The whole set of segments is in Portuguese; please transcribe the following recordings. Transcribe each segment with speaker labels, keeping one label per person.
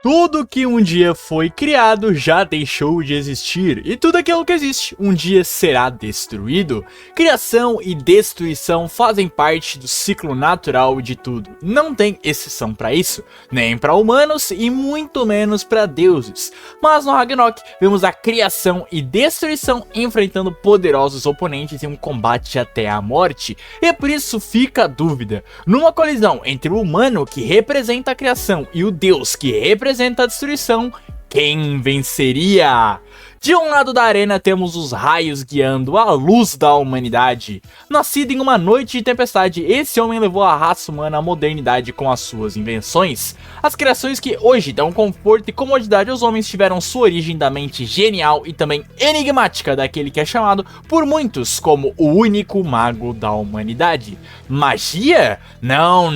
Speaker 1: Tudo que um dia foi criado já deixou de existir, e tudo aquilo que existe um dia será destruído. Criação e destruição fazem parte do ciclo natural de tudo. Não tem exceção para isso, nem para humanos e muito menos para deuses. Mas no Ragnarok vemos a criação e destruição enfrentando poderosos oponentes em um combate até a morte. E por isso fica a dúvida, numa colisão entre o humano que representa a criação e o deus que representa a destruição, quem venceria? De um lado da arena temos os raios guiando a luz da humanidade. Nascido em uma noite de tempestade, esse homem levou a raça humana à modernidade com as suas invenções. As criações que hoje dão conforto e comodidade aos homens tiveram sua origem da mente genial e também enigmática daquele que é chamado por muitos como o único mago da humanidade. Magia? Não.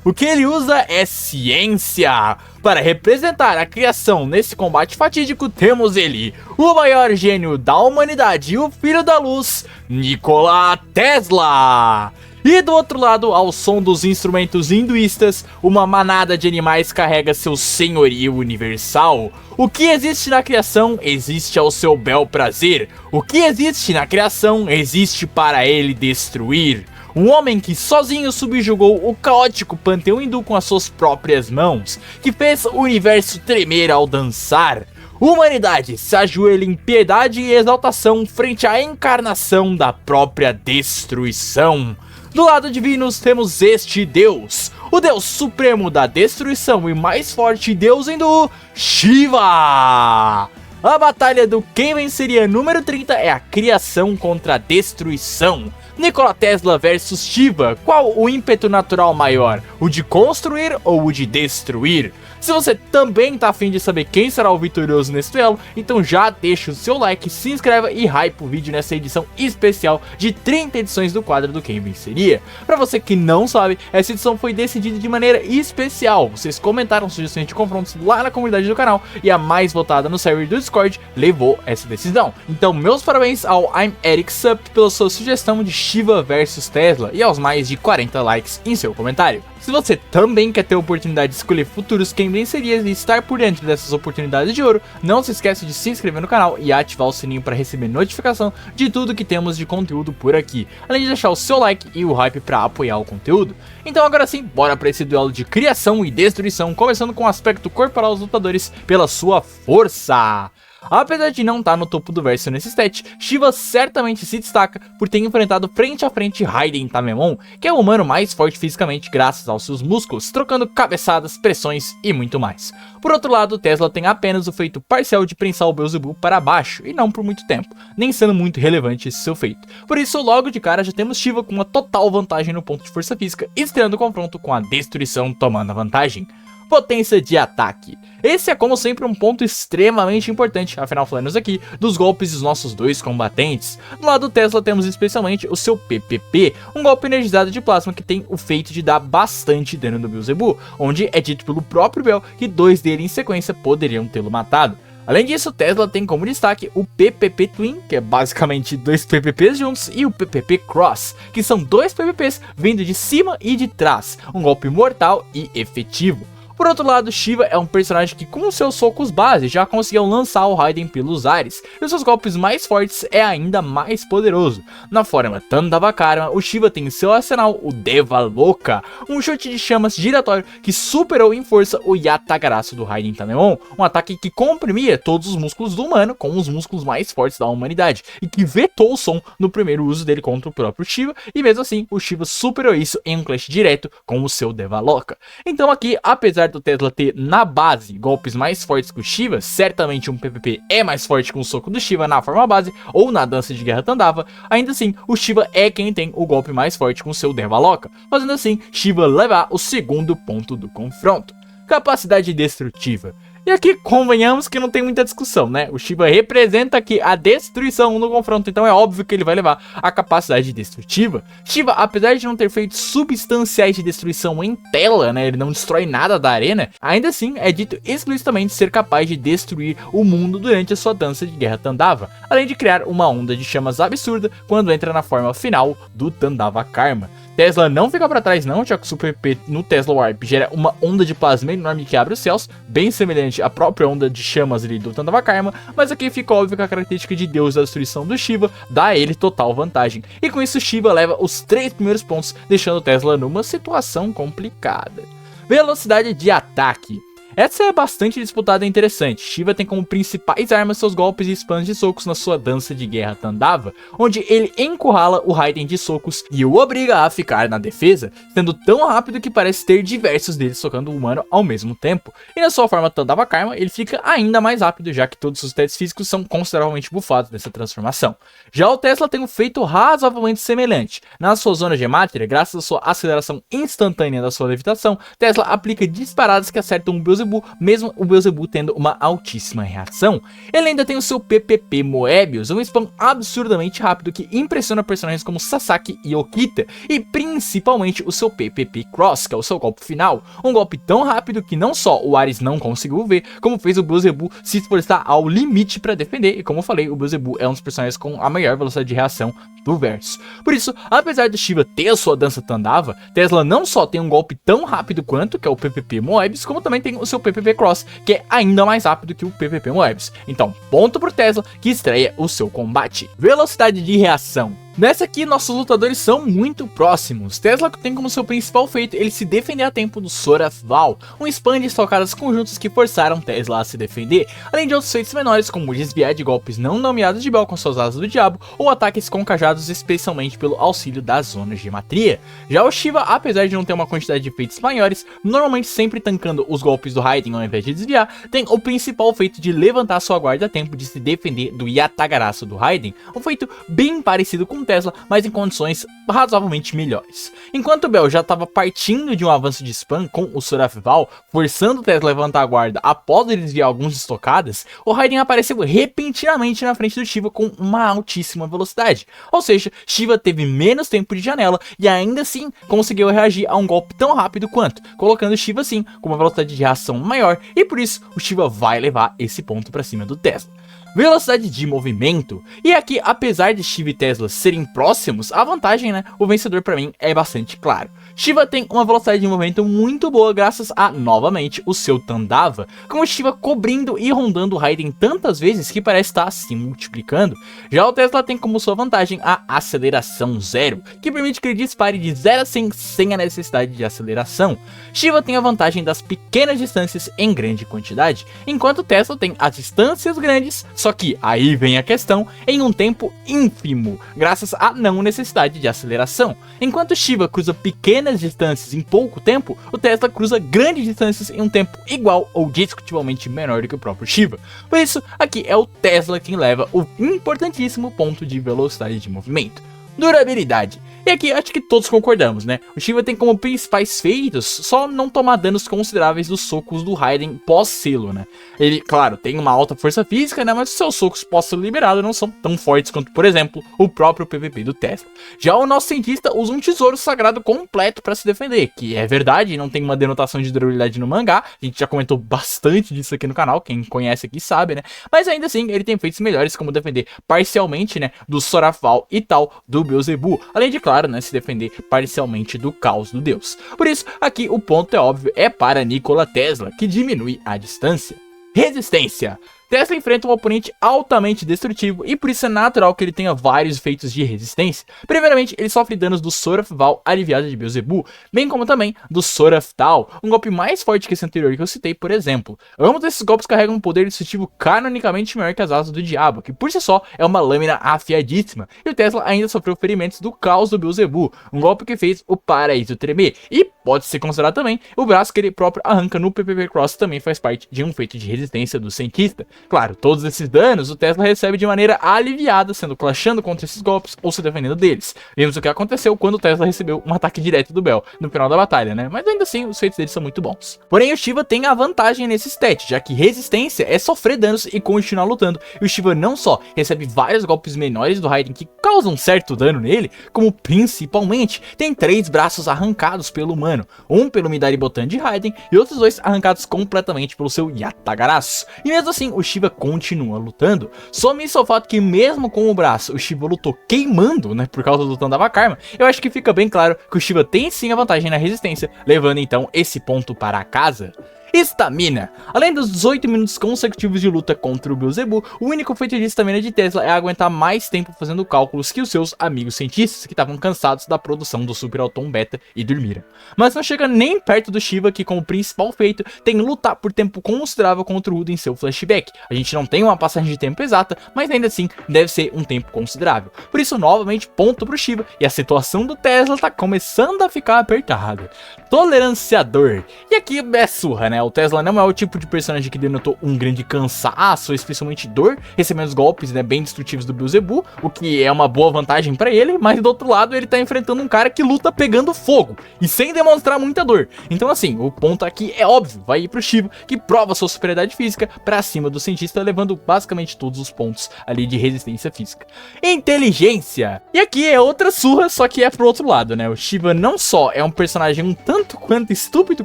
Speaker 1: O que ele usa é ciência. Para representar a criação nesse combate fatídico, temos ele, o maior gênio da humanidade e o filho da luz, Nikola Tesla. E do outro lado, ao som dos instrumentos hinduístas, uma manada de animais carrega seu senhorio universal. O que existe na criação, existe ao seu bel prazer. O que existe na criação, existe para ele destruir. Um homem que sozinho subjugou o caótico panteão hindu com as suas próprias mãos, que fez o universo tremer ao dançar. Humanidade se ajoelha em piedade e exaltação frente à encarnação da própria destruição. Do lado divino temos este deus, o deus supremo da destruição e mais forte deus hindu, Shiva! A batalha do quem venceria número 30 é a criação contra a destruição. Nikola Tesla versus Shiva, qual o ímpeto natural maior? O de construir ou o de destruir? Se você também tá afim de saber quem será o vitorioso nesse duelo, então já deixa o seu like, se inscreva e hype o vídeo nessa edição especial de 30 edições do quadro do Quem Venceria. Pra você que não sabe, essa edição foi decidida de maneira especial. Vocês comentaram sugestões de confrontos lá na comunidade do canal e a mais votada no server do Discord levou essa decisão. Então meus parabéns ao I'm Eric Sup pela sua sugestão de Shiva versus Tesla e aos mais de 40 likes em seu comentário. Se você também quer ter a oportunidade de escolher futuros quem vencerias e estar por dentro dessas oportunidades de ouro, não se esqueça de se inscrever no canal e ativar o sininho para receber notificação de tudo que temos de conteúdo por aqui, além de deixar o seu like e o hype para apoiar o conteúdo. Então agora sim, bora para esse duelo de criação e destruição, começando com o aspecto corporal dos lutadores pela sua força. Apesar de não estar no topo do verso nesse stat, Shiva certamente se destaca por ter enfrentado frente a frente Raiden Tamemon, que é o humano mais forte fisicamente graças aos seus músculos, trocando cabeçadas, pressões e muito mais. Por outro lado, Tesla tem apenas o feito parcial de prensar o Beelzebub para baixo, e não por muito tempo, nem sendo muito relevante esse seu feito. Por isso, logo de cara já temos Shiva com uma total vantagem no ponto de força física, estreando o confronto com a destruição tomando a vantagem. Potência de ataque. Esse é como sempre um ponto extremamente importante, afinal falamos aqui dos golpes dos nossos dois combatentes. Do lado do Tesla temos especialmente o seu PPP, um golpe energizado de plasma que tem o feito de dar bastante dano no Beelzebub, onde é dito pelo próprio Bel que dois dele em sequência poderiam tê-lo matado. Além disso, Tesla tem como destaque o PPP Twin, que é basicamente dois PPPs juntos, e o PPP Cross, que são dois PPPs vindo de cima e de trás, um golpe mortal e efetivo. Por outro lado, Shiva é um personagem que com seus socos base já conseguiu lançar o Raiden pelos ares, e os seus golpes mais fortes é ainda mais poderoso. Na forma Tandavakarma, o Shiva tem em seu arsenal o Devaloka, um chute de chamas giratório que superou em força o Yatagarasu do Raiden Tamemon, um ataque que comprimia todos os músculos do humano com os músculos mais fortes da humanidade, e que vetou o som no primeiro uso dele contra o próprio Shiva, e mesmo assim o Shiva superou isso em um clash direto com o seu Devaloka. Então aqui, apesar do Tesla ter na base golpes mais fortes que o Shiva, certamente um PPP é mais forte que um soco do Shiva na forma base ou na dança de guerra Tandava, ainda assim o Shiva é quem tem o golpe mais forte com seu Devaloka, fazendo assim Shiva levar o segundo ponto do confronto. Capacidade destrutiva. E aqui, convenhamos que não tem muita discussão, né? O Shiva representa aqui a destruição no confronto, então é óbvio que ele vai levar a capacidade destrutiva. Shiva, apesar de não ter feito substanciais de destruição em tela, né? Ele não destrói nada da arena, ainda assim é dito explicitamente ser capaz de destruir o mundo durante a sua dança de guerra Tandava, além de criar uma onda de chamas absurda quando entra na forma final do Tandava Karma. Tesla não fica pra trás não, já que o Super PP no Tesla Warp gera uma onda de plasma enorme que abre os céus, bem semelhante à própria onda de chamas ali do Tandava Karma, mas aqui fica óbvio que a característica de Deus da destruição do Shiva dá a ele total vantagem, e com isso Shiva leva os 3 primeiros pontos, deixando o Tesla numa situação complicada. Velocidade de ataque. Essa é bastante disputada e interessante. Shiva tem como principais armas seus golpes e spams de socos na sua dança de guerra Tandava, onde ele encurrala o Raiden de socos e o obriga a ficar na defesa, sendo tão rápido que parece ter diversos deles socando o humano ao mesmo tempo. E na sua forma Tandava Karma, ele fica ainda mais rápido, já que todos os testes físicos são consideravelmente bufados nessa transformação. Já o Tesla tem um feito razoavelmente semelhante. Na sua zona gematria, graças à sua aceleração instantânea da sua levitação, Tesla aplica disparadas que acertam o Beelzebub, mesmo o Beelzebub tendo uma altíssima reação. Ele ainda tem o seu PPP Moebius, um spam absurdamente rápido que impressiona personagens como Sasaki e Okita, e principalmente o seu PPP Cross, que é o seu golpe final, um golpe tão rápido que não só o Ares não conseguiu ver, como fez o Beelzebub se esforçar ao limite para defender, e como eu falei, o Beelzebub é um dos personagens com a maior velocidade de reação do verso. Por isso, apesar do Shiva ter a sua dança Tandava, Tesla não só tem um golpe tão rápido quanto, que é o PPP Moebius, como também tem o seu PPP Cross, que é ainda mais rápido que o PPP Moebius. Então, ponto pro Tesla, que estreia o seu combate. Velocidade de reação. Nessa aqui, nossos lutadores são muito próximos. Tesla tem como seu principal feito ele se defender a tempo do Sword of Val, um spam de estocadas conjuntas que forçaram Tesla a se defender, além de outros feitos menores como desviar de golpes não nomeados de Bel com suas asas do diabo, ou ataques com cajados especialmente pelo auxílio das zonas de gematria. Já o Shiva, apesar de não ter uma quantidade de feitos maiores, normalmente sempre tancando os golpes do Raiden ao invés de desviar, tem o principal feito de levantar sua guarda a tempo de se defender do Yatagaraço do Raiden, um feito bem parecido com Tesla, mas em condições razoavelmente melhores. Enquanto o Bel já estava partindo de um avanço de spam com o Sword of Val, forçando o Tesla a levantar a guarda após ele desviar alguns estocadas, o Raiden apareceu repentinamente na frente do Shiva com uma altíssima velocidade. Ou seja, Shiva teve menos tempo de janela e ainda assim conseguiu reagir a um golpe tão rápido quanto, colocando o Shiva assim com uma velocidade de reação maior, e por isso o Shiva vai levar esse ponto para cima do Tesla. Velocidade de movimento. E aqui, apesar de Shiva e Tesla serem próximos, a vantagem, né, o vencedor pra mim é bastante claro. Shiva tem uma velocidade de movimento muito boa graças a, novamente, o seu Tandava, com o Shiva cobrindo e rondando o Raiden tantas vezes que parece estar se multiplicando. Já o Tesla tem como sua vantagem a aceleração zero, que permite que ele dispare de 0 a 100 sem a necessidade de aceleração. Shiva tem a vantagem das pequenas distâncias em grande quantidade, enquanto o Tesla tem as distâncias grandes, só que aí vem a questão, em um tempo ínfimo, graças à não necessidade de aceleração. Enquanto Shiva cruza pequenas distâncias em pouco tempo, o Tesla cruza grandes distâncias em um tempo igual ou discutivelmente menor do que o próprio Shiva. Por isso, aqui é o Tesla quem leva o importantíssimo ponto de velocidade de movimento. Durabilidade. E aqui acho que todos concordamos, né? O Shiva tem como principais feitos só não tomar danos consideráveis dos socos do Raiden pós-selo, né? Ele, claro, tem uma alta força física, né? Mas os seus socos pós-selo liberado não são tão fortes quanto, por exemplo, o próprio PVP do Tesla. Já o nosso cientista usa um tesouro sagrado completo para se defender, que é verdade, não tem uma denotação de durabilidade no mangá. A gente já comentou bastante disso aqui no canal, quem conhece aqui sabe, né? Mas ainda assim, ele tem feitos melhores, como defender parcialmente, né, do Sword of Val e tal, do Beelzebub, além de, claro, né, se defender parcialmente do caos do deus. Por isso, aqui o ponto é óbvio, é para Nikola Tesla, que diminui a distância. Resistência. Tesla enfrenta um oponente altamente destrutivo e por isso é natural que ele tenha vários efeitos de resistência. Primeiramente, ele sofre danos do Sword of Val aliviado de Beelzebub, bem como também do Sword of Tal, um golpe mais forte que esse anterior que eu citei, por exemplo. Ambos esses golpes carregam um poder destrutivo canonicamente maior que as asas do diabo, que por si só é uma lâmina afiadíssima, e o Tesla ainda sofreu ferimentos do caos do Beelzebub, um golpe que fez o paraíso tremer, e pode ser considerado também o braço que ele próprio arranca no PPP Cross também faz parte de um feito de resistência do cientista. Claro, todos esses danos o Tesla recebe de maneira aliviada, sendo clashando contra esses golpes ou se defendendo deles. Vimos o que aconteceu quando o Tesla recebeu um ataque direto do Bell no final da batalha, né? Mas ainda assim, os feitos dele são muito bons. Porém, o Shiva tem a vantagem nesse stat, já que resistência é sofrer danos e continuar lutando. E o Shiva não só recebe vários golpes menores do Raiden que causam certo dano nele, como principalmente tem 3 braços arrancados pelo humano, um pelo Midari Botan de Raiden e outros 2 arrancados completamente pelo seu Yatagarasu. E mesmo assim, o Shiva continua lutando. Some-se ao fato que mesmo com o braço, o Shiva lutou queimando, né, por causa do Tandava Karma. Eu acho que fica bem claro que o Shiva tem sim a vantagem na resistência, levando então esse ponto para casa. Estamina. Além dos 18 minutos consecutivos de luta contra o Beelzebub, o único feito de estamina de Tesla é aguentar mais tempo fazendo cálculos que os seus amigos cientistas, que estavam cansados da produção do Super Auton Beta e dormiram. Mas não chega nem perto do Shiva, que como principal feito tem lutar por tempo considerável contra o Rudo em seu flashback. A gente não tem uma passagem de tempo exata, mas ainda assim deve ser um tempo considerável. Por isso, novamente, ponto pro Shiva, e a situação do Tesla tá começando a ficar apertada. Toleranciador. E aqui é surra, né? O Tesla não é o tipo de personagem que denotou um grande cansaço, especialmente dor, recebendo os golpes, né, bem destrutivos do Beelzebub, o que é uma boa vantagem pra ele, mas do outro lado ele tá enfrentando um cara que luta pegando fogo, e sem demonstrar muita dor. Então assim, o ponto aqui é óbvio, vai ir pro Shiva, que prova sua superioridade física pra cima do cientista, levando basicamente todos os pontos ali de resistência física. Inteligência! E aqui é outra surra, só que é pro outro lado, né? O Shiva não só é um personagem um tanto quanto estúpido,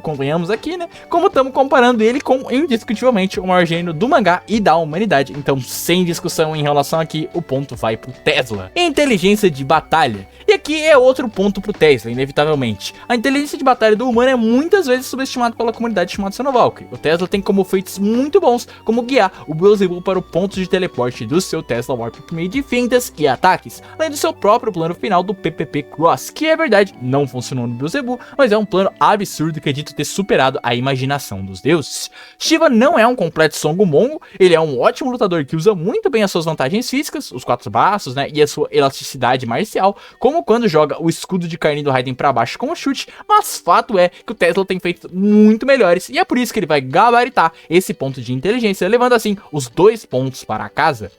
Speaker 1: convenhamos aqui, né, como estamos comparando ele com, indiscutivelmente, o maior gênio do mangá e da humanidade. Então, sem discussão em relação aqui, o ponto vai pro Tesla. Inteligência de batalha. E aqui é outro ponto pro Tesla, inevitavelmente. A inteligência de batalha do humano é muitas vezes subestimada pela comunidade chamada Xenovalkyrie. O Tesla tem como feitos muito bons, como guiar o Beelzebub para o ponto de teleporte do seu Tesla Warp por meio de fintas e ataques, além do seu próprio plano final do PPP Cross, que é verdade, não funcionou no Beelzebub, mas é um plano absurdo que é dito ter superado a imaginação dos deuses. Shiva não é um completo Songomongo, ele é um ótimo lutador que usa muito bem as suas vantagens físicas, os 4 braços, né, e a sua elasticidade marcial, como quando joga o escudo de carne do Raiden pra baixo com o chute, mas fato é que o Tesla tem feito muito melhores, e é por isso que ele vai gabaritar esse ponto de inteligência, levando assim os 2 pontos para casa.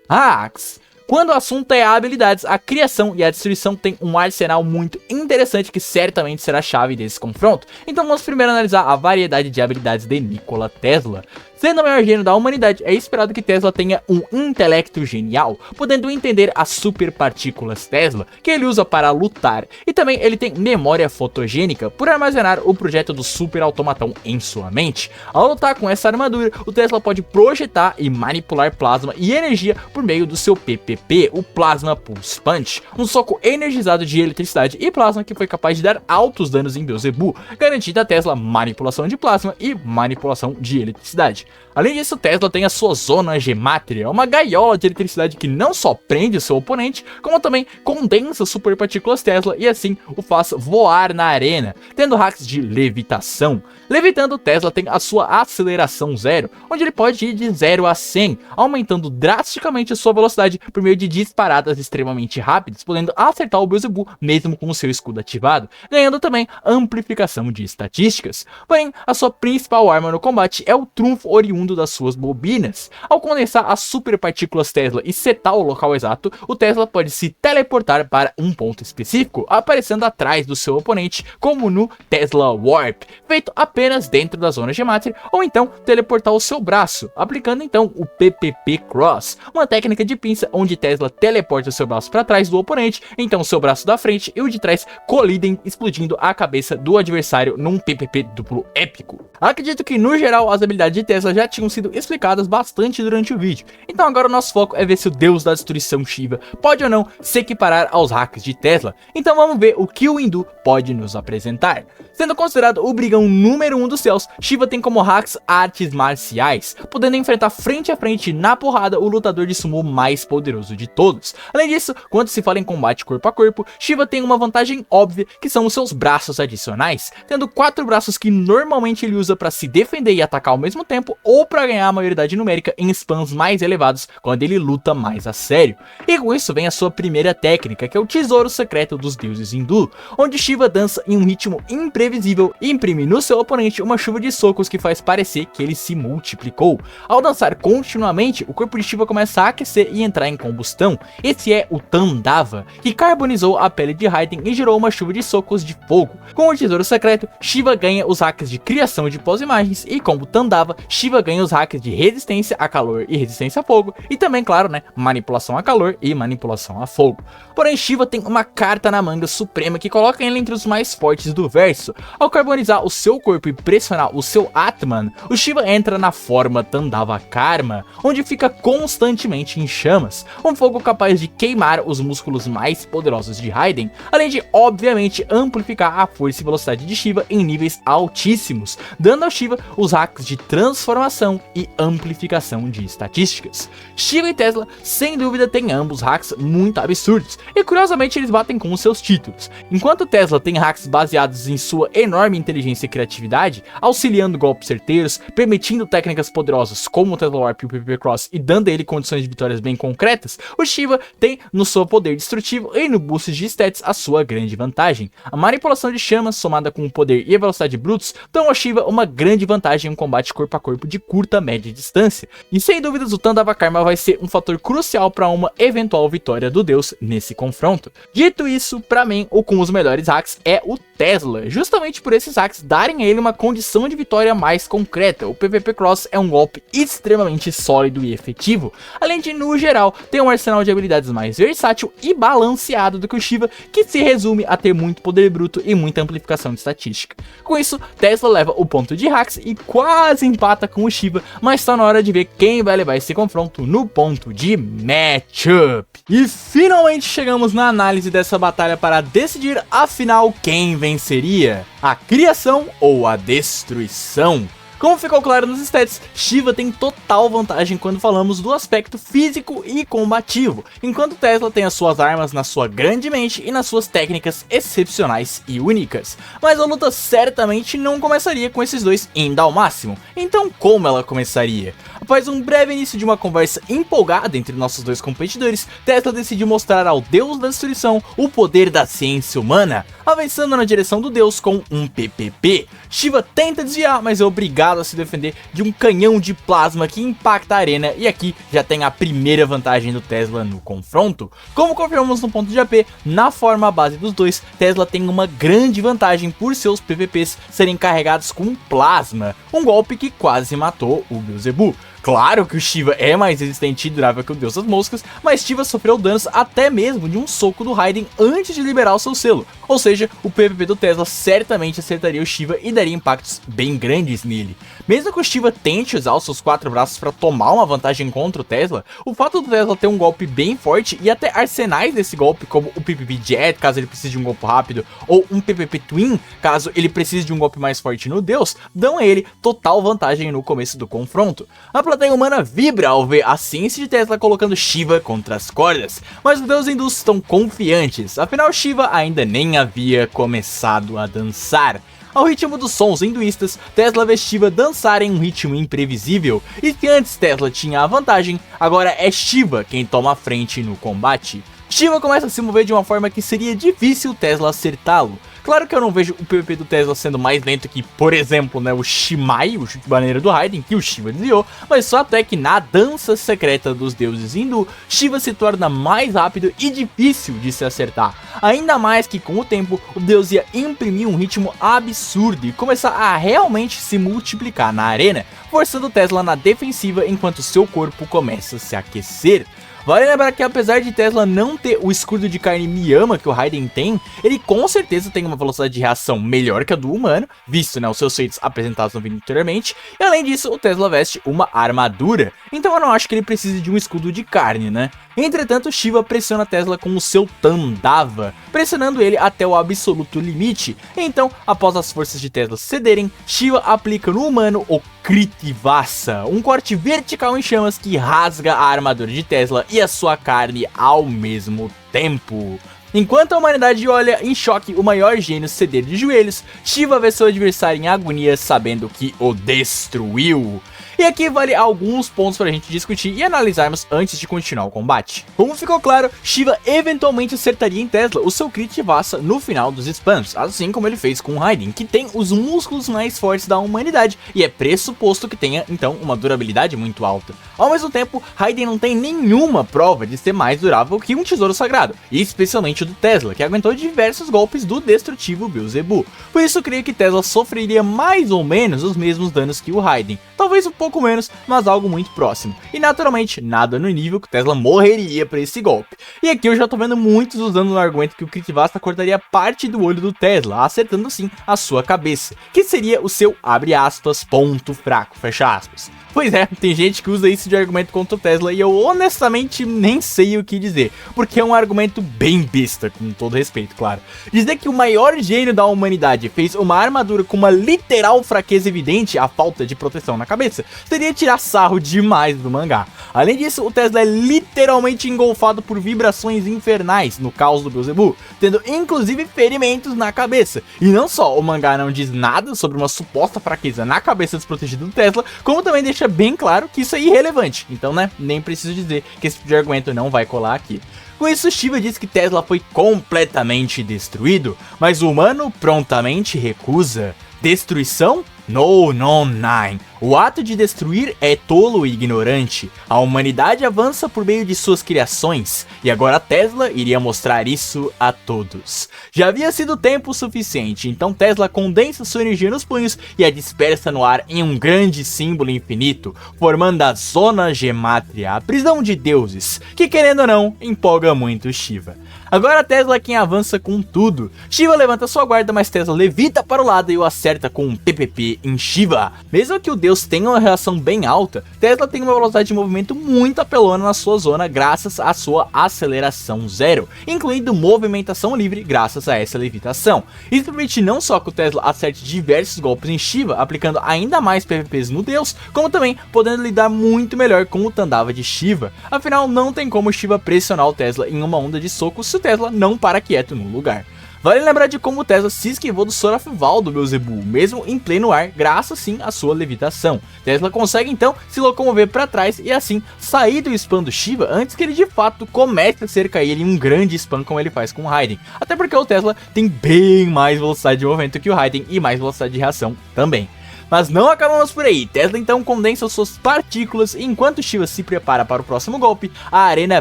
Speaker 1: Axe. Quando o assunto é habilidades, a criação e a destruição tem um arsenal muito interessante que certamente será a chave desse confronto. Então vamos primeiro analisar a variedade de habilidades de Nikola Tesla. Sendo o maior gênio da humanidade, é esperado que Tesla tenha um intelecto genial, podendo entender as superpartículas Tesla, que ele usa para lutar, e também ele tem memória fotogênica, por armazenar o projeto do super automatão em sua mente. Ao lutar com essa armadura, o Tesla pode projetar e manipular plasma e energia por meio do seu PPP, o Plasma Pulse Punch, um soco energizado de eletricidade e plasma que foi capaz de dar altos danos em Beelzebub, garantindo a Tesla manipulação de plasma e manipulação de eletricidade. Além disso, Tesla tem a sua zona gemátria, uma gaiola de eletricidade que não só prende o seu oponente, como também condensa superpartículas Tesla e assim o faz voar na arena, tendo hacks de levitação. Levitando, Tesla tem a sua aceleração zero, onde ele pode ir de 0 a 100, aumentando drasticamente a sua velocidade por meio de disparadas extremamente rápidas, podendo acertar o Beelzebub mesmo com o seu escudo ativado, ganhando também amplificação de estatísticas. Porém, a sua principal arma no combate é o trunfo oriundo das suas bobinas. Ao condensar as superpartículas Tesla e setar o local exato, o Tesla pode se teleportar para um ponto específico, aparecendo atrás do seu oponente, como no Tesla Warp, feito apenas dentro da zona gemátria, ou então teleportar o seu braço, aplicando então o PPP Cross, uma técnica de pinça onde Tesla teleporta o seu braço para trás do oponente, então o seu braço da frente e o de trás colidem, explodindo a cabeça do adversário num PPP duplo épico. Acredito que no geral as habilidades de Tesla já tinham sido explicadas bastante durante o vídeo, então agora o nosso foco é ver se o deus da destruição Shiva pode ou não se equiparar aos hacks de Tesla. Então vamos ver o que o Hindu pode nos apresentar. Sendo considerado o brigão número 1 dos céus, Shiva tem como hacks artes marciais, podendo enfrentar frente a frente na porrada o lutador de sumo mais poderoso poderoso de todos. Além disso, quando se fala em combate corpo a corpo, Shiva tem uma vantagem óbvia, que são os seus braços adicionais, tendo 4 braços que normalmente ele usa para se defender e atacar ao mesmo tempo, ou para ganhar a maioridade numérica em spams mais elevados, quando ele luta mais a sério. E com isso vem a sua primeira técnica, que é o Tesouro Secreto dos Deuses Hindu, onde Shiva dança em um ritmo imprevisível e imprime no seu oponente uma chuva de socos que faz parecer que ele se multiplicou. Ao dançar continuamente, o corpo de Shiva começa a aquecer e entrar em combustão. Esse é o Tandava, que carbonizou a pele de Raiden e gerou uma chuva de socos de fogo. Com o Tesouro Secreto, Shiva ganha os hacks de criação de pós-imagens e como Tandava, Shiva ganha os hacks de resistência a calor e resistência a fogo, e também, claro, né, manipulação a calor e manipulação a fogo. Porém, Shiva tem uma carta na manga suprema que coloca ele entre os mais fortes do verso. Ao carbonizar o seu corpo e pressionar o seu Atman, o Shiva entra na forma Tandava Karma, onde fica constantemente em chamas, um fogo capaz de queimar os músculos mais poderosos de Raiden, além de, obviamente, amplificar a força e velocidade de Shiva em níveis altíssimos, dando ao Shiva os hacks de transformação e amplificação de estatísticas. Shiva e Tesla, sem dúvida, têm ambos hacks muito absurdos, e curiosamente eles batem com os seus títulos. Enquanto Tesla tem hacks baseados em sua enorme inteligência e criatividade, auxiliando golpes certeiros, permitindo técnicas poderosas como o Tesla Warp e o PvP Cross e dando a ele condições de vitórias bem concretas, o Shiva tem no seu poder destrutivo e no boost de stats a sua grande vantagem. A manipulação de chamas, somada com o poder e a velocidade brutos, dão ao Shiva uma grande vantagem em um combate corpo a corpo de curta média distância. E sem dúvidas o Tandava Karma vai ser um fator crucial para uma eventual vitória do deus nesse confronto. Dito isso, para mim, o com os melhores hacks é o Tesla, justamente por esses hacks darem a ele uma condição de vitória mais concreta. O PvP Cross é um golpe extremamente sólido e efetivo, além de, no geral, ter um arsenal de habilidades mais versátil e balanceado do que o Shiva, que se resume a ter muito poder bruto e muita amplificação de estatística. Com isso, Tesla leva o ponto de hacks e quase empata com o Shiva, mas está na hora de ver quem vai levar esse confronto no ponto de matchup. E finalmente chegamos na análise dessa batalha para decidir, afinal, quem venceria? A criação ou a destruição? Como ficou claro nos stats, Shiva tem total vantagem quando falamos do aspecto físico e combativo, enquanto Tesla tem as suas armas na sua grande mente e nas suas técnicas excepcionais e únicas. Mas a luta certamente não começaria com esses dois indo ao máximo, então como ela começaria? Após um breve início de uma conversa empolgada entre nossos dois competidores, Tesla decidiu mostrar ao deus da destruição o poder da ciência humana, avançando na direção do deus com um PPP. Shiva tenta desviar, mas é obrigado a se defender de um canhão de plasma que impacta a arena, e aqui já tem a primeira vantagem do Tesla no confronto. Como confirmamos no ponto de AP, na forma base dos dois, Tesla tem uma grande vantagem por seus PVPs serem carregados com plasma, um golpe que quase matou o Beelzebub. Claro que o Shiva é mais resistente e durável que o Deus das Moscas, mas Shiva sofreu danos até mesmo de um soco do Raiden antes de liberar o seu selo, ou seja, o PvP do Tesla certamente acertaria o Shiva e daria impactos bem grandes nele. Mesmo que o Shiva tente usar os seus 4 braços para tomar uma vantagem contra o Tesla, o fato do Tesla ter um golpe bem forte e até arsenais desse golpe, como o PvP Jet, caso ele precise de um golpe rápido, ou um PvP Twin, caso ele precise de um golpe mais forte no Deus, dão a ele total vantagem no começo do confronto. A plateia humana vibra ao ver a ciência de Tesla colocando Shiva contra as cordas, mas os deuses hindus estão confiantes, afinal Shiva ainda nem havia começado a dançar. Ao ritmo dos sons hinduístas, Tesla vê Shiva dançar em um ritmo imprevisível, e se antes Tesla tinha a vantagem, agora é Shiva quem toma a frente no combate. Shiva começa a se mover de uma forma que seria difícil Tesla acertá-lo. Claro que eu não vejo o PvP do Tesla sendo mais lento que, por exemplo, né, o Shimai, o chute baneiro do Raiden, que o Shiva desviou, mas só até que na dança secreta dos deuses hindu, Shiva se torna mais rápido e difícil de se acertar. Ainda mais que com o tempo, o deus ia imprimir um ritmo absurdo e começar a realmente se multiplicar na arena, forçando Tesla na defensiva enquanto seu corpo começa a se aquecer. Vale lembrar que apesar de Tesla não ter o escudo de carne Miyama que o Raiden tem, ele com certeza tem uma velocidade de reação melhor que a do humano, visto, né, os seus feitos apresentados no vídeo anteriormente, e além disso o Tesla veste uma armadura, então eu não acho que ele precise de um escudo de carne, né? Entretanto, Shiva pressiona Tesla com o seu Tandava, pressionando ele até o absoluto limite. Então, após as forças de Tesla cederem, Shiva aplica no humano o Kritivasa, um corte vertical em chamas que rasga a armadura de Tesla e a sua carne ao mesmo tempo. Enquanto a humanidade olha em choque o maior gênio ceder de joelhos, Shiva vê seu adversário em agonia sabendo que o destruiu. E aqui vale alguns pontos pra gente discutir e analisarmos antes de continuar o combate. Como ficou claro, Shiva eventualmente acertaria em Tesla o seu Kritivasa no final dos spams, assim como ele fez com Raiden, que tem os músculos mais fortes da humanidade e é pressuposto que tenha então uma durabilidade muito alta. Ao mesmo tempo, Raiden não tem nenhuma prova de ser mais durável que um tesouro sagrado, e especialmente o do Tesla, que aguentou diversos golpes do destrutivo Beelzebub. Por isso creio que Tesla sofreria mais ou menos os mesmos danos que o Raiden, talvez um pouco menos, mas algo muito próximo. E naturalmente, nada no nível que Tesla morreria para esse golpe. E aqui eu já tô vendo muitos usando no argumento que o Kritivasa cortaria parte do olho do Tesla, acertando sim a sua cabeça, que seria o seu, abre aspas, ponto fraco, fecha aspas. Pois é, tem gente que usa isso de argumento contra o Tesla e eu honestamente nem sei o que dizer, porque é um argumento bem besta, com todo respeito, claro. Dizer que o maior gênio da humanidade fez uma armadura com uma literal fraqueza evidente, a falta de proteção na cabeça, seria tirar sarro demais do mangá. Além disso, o Tesla é literalmente engolfado por vibrações infernais no caos do Beelzebub, tendo inclusive ferimentos na cabeça. E não só o mangá não diz nada sobre uma suposta fraqueza na cabeça desprotegida do Tesla, como também deixa bem claro que isso é irrelevante. Então, né, nem preciso dizer que esse tipo de argumento não vai colar aqui. Com isso, Shiva diz que Tesla foi completamente destruído, mas o humano prontamente recusa. Destruição? No, no, nine. O ato de destruir é tolo e ignorante. A humanidade avança por meio de suas criações, e agora Tesla iria mostrar isso a todos. Já havia sido tempo suficiente, então Tesla condensa sua energia nos punhos e a dispersa no ar em um grande símbolo infinito, formando a Zona Gemátria, a prisão de deuses, que querendo ou não, empolga muito Shiva. Agora Tesla é quem avança com tudo. Shiva levanta sua guarda, mas Tesla levita para o lado e o acerta com um PPP em Shiva. Mesmo que o deus tenha uma reação bem alta, Tesla tem uma velocidade de movimento muito apelona na sua zona graças à sua aceleração zero, incluindo movimentação livre graças a essa levitação. Isso permite não só que o Tesla acerte diversos golpes em Shiva, aplicando ainda mais PPPs no deus, como também podendo lidar muito melhor com o Tandava de Shiva. Afinal, não tem como Shiva pressionar o Tesla em uma onda de socos se o Tesla não para quieto no lugar. Vale lembrar de como o Tesla se esquivou do Sorafval do Beelzebub, mesmo em pleno ar, graças sim à sua levitação. Tesla consegue então se locomover para trás e assim sair do spam do Shiva antes que ele de fato comece a cercar ele em um grande spam como ele faz com o Raiden. Até porque o Tesla tem bem mais velocidade de movimento que o Raiden e mais velocidade de reação também. Mas não acabamos por aí. Tesla então condensa suas partículas e enquanto Shiva se prepara para o próximo golpe, a arena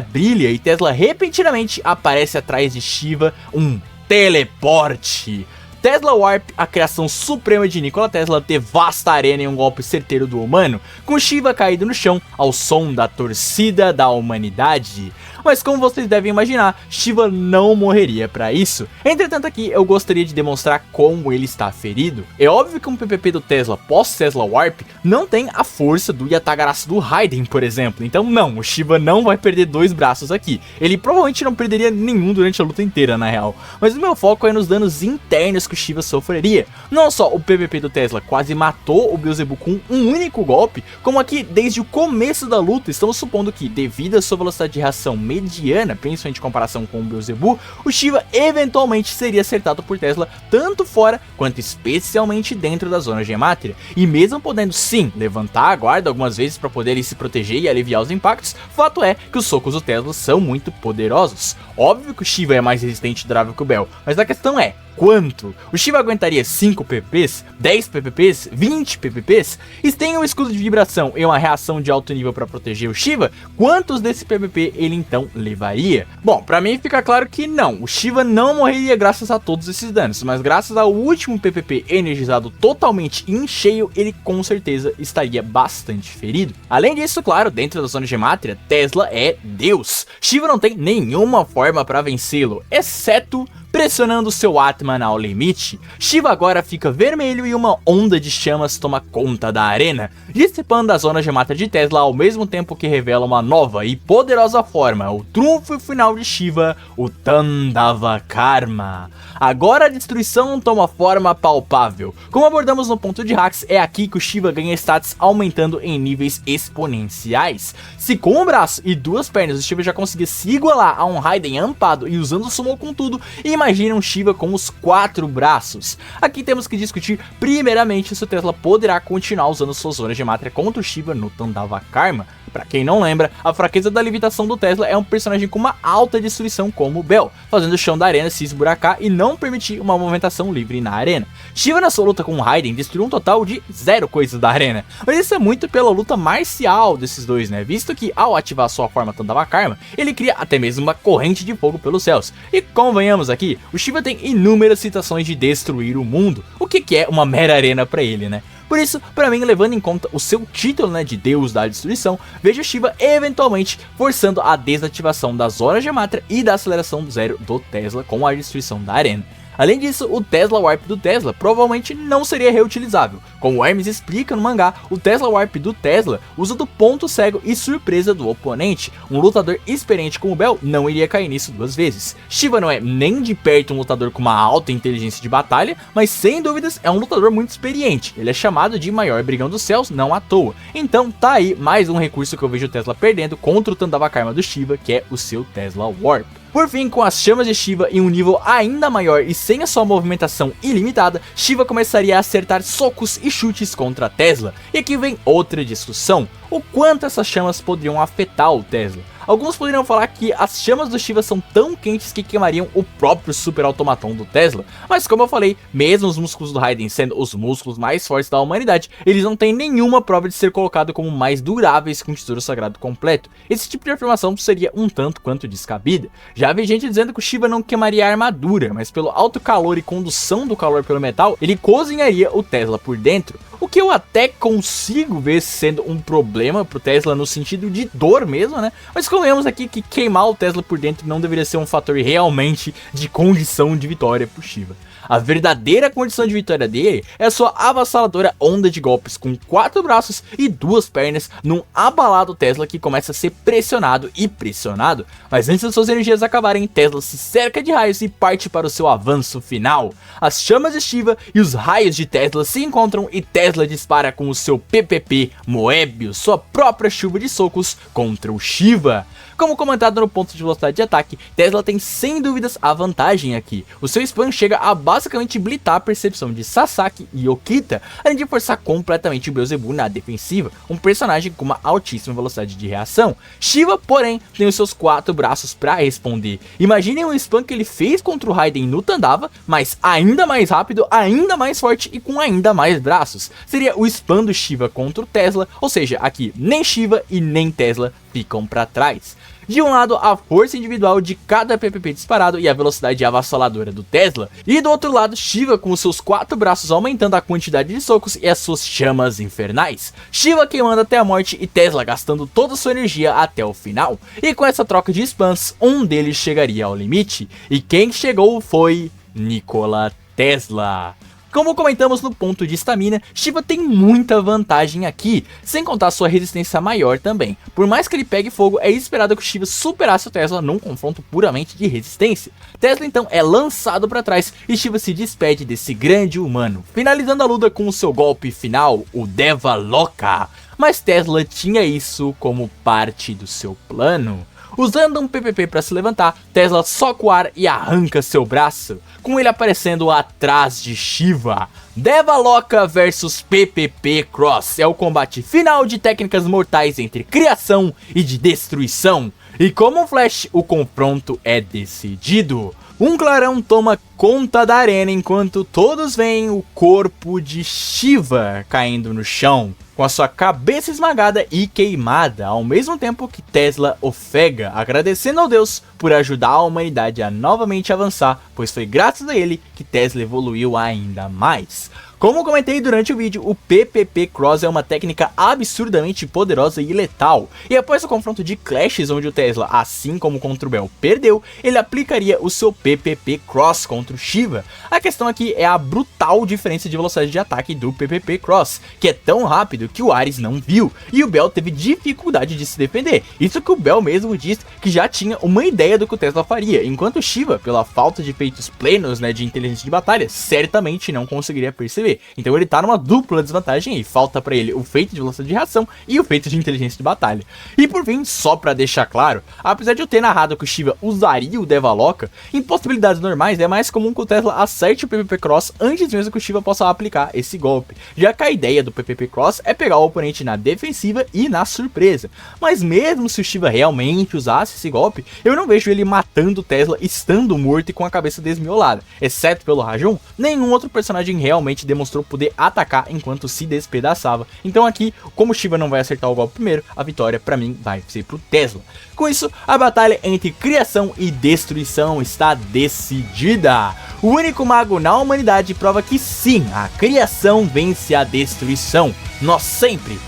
Speaker 1: brilha e Tesla repentinamente aparece atrás de Shiva, um teleporte. Tesla Warp, a criação suprema de Nikola Tesla, devasta a arena em um golpe certeiro do humano, com Shiva caído no chão ao som da torcida da humanidade. Mas como vocês devem imaginar, Shiva não morreria para isso. Entretanto aqui eu gostaria de demonstrar como ele está ferido. É óbvio que um PPP do Tesla pós-Tesla Warp não tem a força do Yatagarasu do Raiden, por exemplo. Então não, o Shiva não vai perder dois braços aqui. Ele provavelmente não perderia nenhum durante a luta inteira, na real. Mas o meu foco é nos danos internos que o Shiva sofreria. Não só o PVP do Tesla quase matou o Beelzebub com um único golpe, como aqui desde o começo da luta estamos supondo que, devido à sua velocidade de reação mediana, principalmente em comparação com o Beelzebub, o Shiva eventualmente seria acertado por Tesla tanto fora quanto especialmente dentro da zona Gemátria. E mesmo podendo sim levantar a guarda algumas vezes para poder se proteger e aliviar os impactos, fato é que os socos do Tesla são muito poderosos. Óbvio que o Shiva é mais resistente e durável que o Bell, mas a questão é quanto? O Shiva aguentaria 5 PPPs, 10 PPPs, 20 PPPs? E se tem um escudo de vibração e uma reação de alto nível para proteger o Shiva, quantos desse PPP ele então levaria? Bom, pra mim fica claro que não, o Shiva não morreria graças a todos esses danos, mas graças ao último PPP energizado totalmente em cheio, ele com certeza estaria bastante ferido. Além disso, claro, dentro da zona Gemátria, Tesla é Deus. Shiva não tem nenhuma forma para vencê-lo, exceto pressionando seu Atman ao limite. Shiva agora fica vermelho e uma onda de chamas toma conta da arena, dissipando a zona gemática de Tesla ao mesmo tempo que revela uma nova e poderosa forma, o trunfo final de Shiva, o Tandava Karma. Agora a destruição toma forma palpável. Como abordamos no ponto de hacks, é aqui que o Shiva ganha status aumentando em níveis exponenciais. Se com um braço e duas pernas o Shiva já conseguia se igualar a um Raiden ampado e usando o Summon com tudo, imagine um Shiva com os 4 braços. Aqui temos que discutir primeiramente se o Tesla poderá continuar usando sua zona gemática contra o Shiva no Tandava Karma. Pra quem não lembra, a fraqueza da limitação do Tesla é um personagem com uma alta destruição como o Bell, fazendo o chão da arena se esburacar e não permitir uma movimentação livre na arena. Shiva na sua luta com o Raiden destruiu um total de 0 coisas da arena, mas isso é muito pela luta marcial desses dois, né, visto que ao ativar sua forma Tandava Karma, ele cria até mesmo uma corrente de fogo pelos céus. E convenhamos aqui, o Shiva tem inúmeras citações de destruir o mundo, o que é uma mera arena pra ele, né. Por isso, pra mim, levando em conta o seu título, né, de Deus da Destruição, vejo Shiva eventualmente forçando a desativação da zona gemática e da aceleração do zero do Tesla com a destruição da arena. Além disso, o Tesla Warp do Tesla provavelmente não seria reutilizável. Como o Hermes explica no mangá, o Tesla Warp do Tesla usa do ponto cego e surpresa do oponente. Um lutador experiente como o Bell não iria cair nisso 2 vezes. Shiva não é nem de perto um lutador com uma alta inteligência de batalha, mas sem dúvidas é um lutador muito experiente. Ele é chamado de maior brigão dos céus, não à toa. Então tá aí mais um recurso que eu vejo o Tesla perdendo contra o Tandava Karma do Shiva, que é o seu Tesla Warp. Por fim, com as chamas de Shiva em um nível ainda maior e sem a sua movimentação ilimitada, Shiva começaria a acertar socos e chutes contra a Tesla. E aqui vem outra discussão: o quanto essas chamas poderiam afetar o Tesla. Alguns poderiam falar que as chamas do Shiva são tão quentes que queimariam o próprio super automaton do Tesla, mas como eu falei, mesmo os músculos do Raiden sendo os músculos mais fortes da humanidade, eles não têm nenhuma prova de ser colocado como mais duráveis que um tesouro sagrado completo. Esse tipo de afirmação seria um tanto quanto descabida. Já vi gente dizendo que o Shiva não queimaria a armadura, mas pelo alto calor e condução do calor pelo metal, ele cozinharia o Tesla por dentro. O que eu até consigo ver sendo um problema pro Tesla no sentido de dor mesmo, né? Mas convenhamos aqui que queimar o Tesla por dentro não deveria ser um fator realmente de condição de vitória pro Shiva. A verdadeira condição de vitória dele é a sua avassaladora onda de golpes com 4 braços e 2 pernas num abalado Tesla que começa a ser pressionado e pressionado. Mas antes das suas energias acabarem, Tesla se cerca de raios e parte para o seu avanço final. As chamas de Shiva e os raios de Tesla se encontram e Tesla dispara com o seu PPP Moebius, sua própria chuva de socos contra o Shiva. Como comentado no ponto de velocidade de ataque, Tesla tem sem dúvidas a vantagem aqui. O seu spam chega a basicamente blitar a percepção de Sasaki e Okita, além de forçar completamente o Beelzebub na defensiva, um personagem com uma altíssima velocidade de reação. Shiva, porém, tem os seus 4 braços para responder. Imaginem o spam que ele fez contra o Raiden no Tandava, mas ainda mais rápido, ainda mais forte e com ainda mais braços. Seria o spam do Shiva contra o Tesla, ou seja, aqui nem Shiva e nem Tesla ficam para trás. De um lado, a força individual de cada PPP disparado e a velocidade avassaladora do Tesla, e do outro lado, Shiva com os seus 4 braços aumentando a quantidade de socos e as suas chamas infernais. Shiva queimando até a morte e Tesla gastando toda a sua energia até o final. E com essa troca de spams, um deles chegaria ao limite, e quem chegou foi Nikola Tesla. Como comentamos no ponto de estamina, Shiva tem muita vantagem aqui, sem contar sua resistência maior também. Por mais que ele pegue fogo, é esperado que o Shiva superasse o Tesla num confronto puramente de resistência. Tesla então é lançado para trás e Shiva se despede desse grande humano, finalizando a luta com o seu golpe final, o Devaloka. Mas Tesla tinha isso como parte do seu plano. Usando um PPP para se levantar, Tesla soca o ar e arranca seu braço, com ele aparecendo atrás de Shiva. Devaloka vs PPP Cross é o combate final de técnicas mortais entre criação e de destruição. E como um flash, o confronto é decidido. Um clarão toma conta da arena enquanto todos veem o corpo de Shiva caindo no chão, com a sua cabeça esmagada e queimada, ao mesmo tempo que Tesla ofega, agradecendo ao Deus por ajudar a humanidade a novamente avançar, pois foi graças a ele que Tesla evoluiu ainda mais. Como comentei durante o vídeo, o PPP Cross é uma técnica absurdamente poderosa e letal, e após o confronto de clashes onde o Tesla, assim como contra o Bell, perdeu, ele aplicaria o seu PPP Cross contra o Shiva. A questão aqui é a brutal diferença de velocidade de ataque do PPP Cross, que é tão rápido que o Ares não viu, e o Bell teve dificuldade de se defender. Isso que o Bell mesmo disse que já tinha uma ideia do que o Tesla faria, enquanto o Shiva, pela falta de feitos plenos, de inteligência de batalha, certamente não conseguiria perceber. Então ele tá numa dupla desvantagem e falta pra ele o feito de velocidade de reação e o feito de inteligência de batalha. E por fim, só pra deixar claro, apesar de eu ter narrado que o Shiva usaria o Devaloka, em possibilidades normais é mais comum que o Tesla acerte o PPP Cross antes mesmo que o Shiva possa aplicar esse golpe, já que a ideia do PPP Cross é pegar o oponente na defensiva e na surpresa. Mas mesmo se o Shiva realmente usasse esse golpe, eu não vejo ele matando o Tesla estando morto e com a cabeça desmiolada. Exceto pelo Rajon, nenhum outro personagem realmente demonstrou poder atacar enquanto se despedaçava. Então aqui, como o Shiva não vai acertar o golpe primeiro, a vitória pra mim vai ser pro Tesla. Com isso, a batalha entre criação e destruição está decidida. O único mago na humanidade prova que sim, a criação vence a destruição. Nós sempre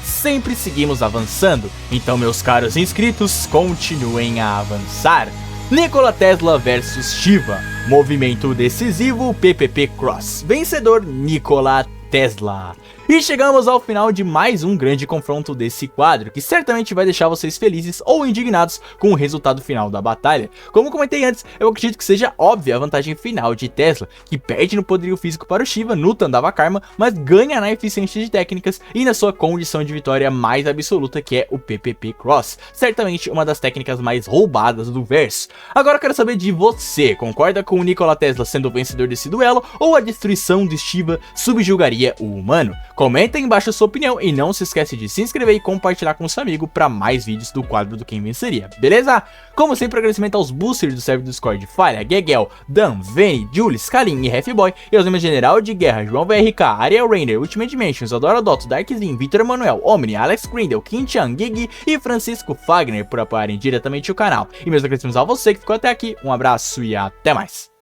Speaker 1: seguimos avançando. Então, meus caros inscritos, continuem a avançar. Nikola Tesla versus Shiva. Movimento decisivo PPP Cross. Vencedor Nikola Tesla. E chegamos ao final de mais um grande confronto desse quadro, que certamente vai deixar vocês felizes ou indignados com o resultado final da batalha. Como comentei antes, eu acredito que seja óbvia a vantagem final de Tesla, que perde no poderio físico para o Shiva no Tandava Karma, mas ganha na eficiência de técnicas e na sua condição de vitória mais absoluta, que é o PPP Cross. Certamente uma das técnicas mais roubadas do verso. Agora eu quero saber de você, concorda com o Nikola Tesla sendo o vencedor desse duelo, ou a destruição de Shiva subjugaria o humano? Comenta aí embaixo a sua opinião e não se esquece de se inscrever e compartilhar com seu amigo para mais vídeos do quadro do Quem Venceria, beleza? Como sempre, agradecimento aos boosters do server do Discord, Falha, Gegel, Dan, Veni, Julius, Kalin e Hefboy, e aos membros General de Guerra, João VRK, Ariel Rainer, Ultimate Dimensions, Adora Dotto, Darkzin, Vitor Emanuel, Omni, Alex Grindel, Kim Chan, Gigi e Francisco Fagner por apoiarem diretamente o canal. E meus agradecimentos a você que ficou até aqui, um abraço e até mais!